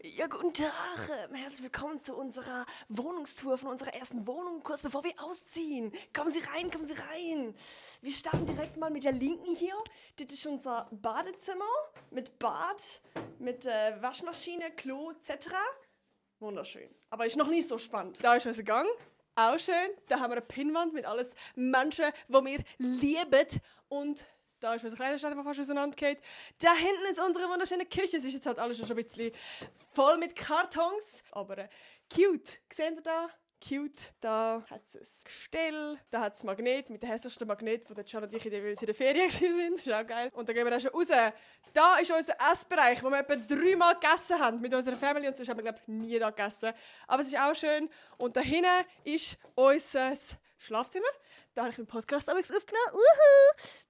Ja, guten Tag. Herzlich willkommen zu unserer Wohnungstour von unserer ersten Wohnung, kurz bevor wir ausziehen. Kommen Sie rein, kommen Sie rein. Wir starten direkt mal mit der linken hier. Das ist unser Badezimmer mit Bad, mit Waschmaschine, Klo etc. Wunderschön. Aber ist noch nicht so spannend. Da ist unser Gang. Auch schön. Da haben wir eine Pinnwand mit alles Menschen, die wir lieben. Und da ist unser Kleiderschrank, der fast auseinandergeht. Da hinten ist unsere wunderschöne Küche. Es ist jetzt halt alles schon ein bisschen voll mit Kartons. Aber cute. Seht ihr da? Cute. Da hat es ein Gestell. Da hat es Magnet mit dem hässlichsten Magnet, wo Can und ich in der Ferien waren. Das ist auch geil. Und da gehen wir auch schon raus. Da ist unser Essbereich, wo wir etwa 3-mal gegessen haben mit unserer Family. Und sonst haben wir, glaube ich, nie da gegessen. Aber es ist auch schön. Und da hinten ist unser Schlafzimmer. Da habe ich meinen Podcast aufgenommen.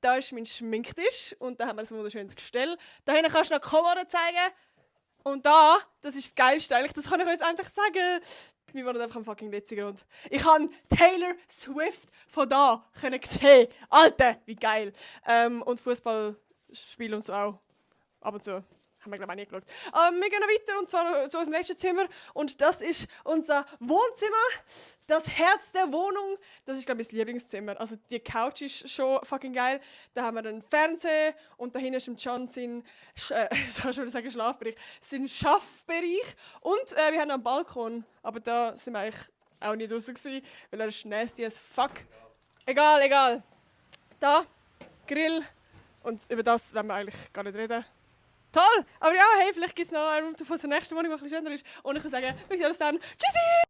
Da ist mein Schminktisch. Und da haben wir ein wunderschönes Gestell. Da hinten kannst du noch Komodo zeigen. Und da, das ist das Geilste eigentlich. Das kann ich euch jetzt endlich sagen. Wir waren einfach am fucking Letzigrund. Ich konnte Taylor Swift von da sehen. Alter, wie geil. Und Fußballspiel und so auch. Ab und zu. Haben wir, glaube ich, auch nie geschaut. Wir gehen noch weiter, und zwar zu unserem nächsten Zimmer. Und das ist unser Wohnzimmer. Das Herz der Wohnung. Das ist, glaube ich, das Lieblingszimmer. Also die Couch ist schon fucking geil. Da haben wir einen Fernseher. Und da hinten ist im Can sein, ich kann schon sagen Schlafbereich, sein Schaffbereich. Und wir haben noch einen Balkon. Aber da sind wir eigentlich auch nicht draußen gewesen, weil er ist nasty as fuck. Egal. Da, Grill. Und über das wollen wir eigentlich gar nicht reden. Toll! Aber ja, hey, vielleicht gibt es noch einen Raum von der nächsten Wohnung, die ein bisschen schöner ist. Und ich würde sagen, wir sehen uns dann. Tschüssi!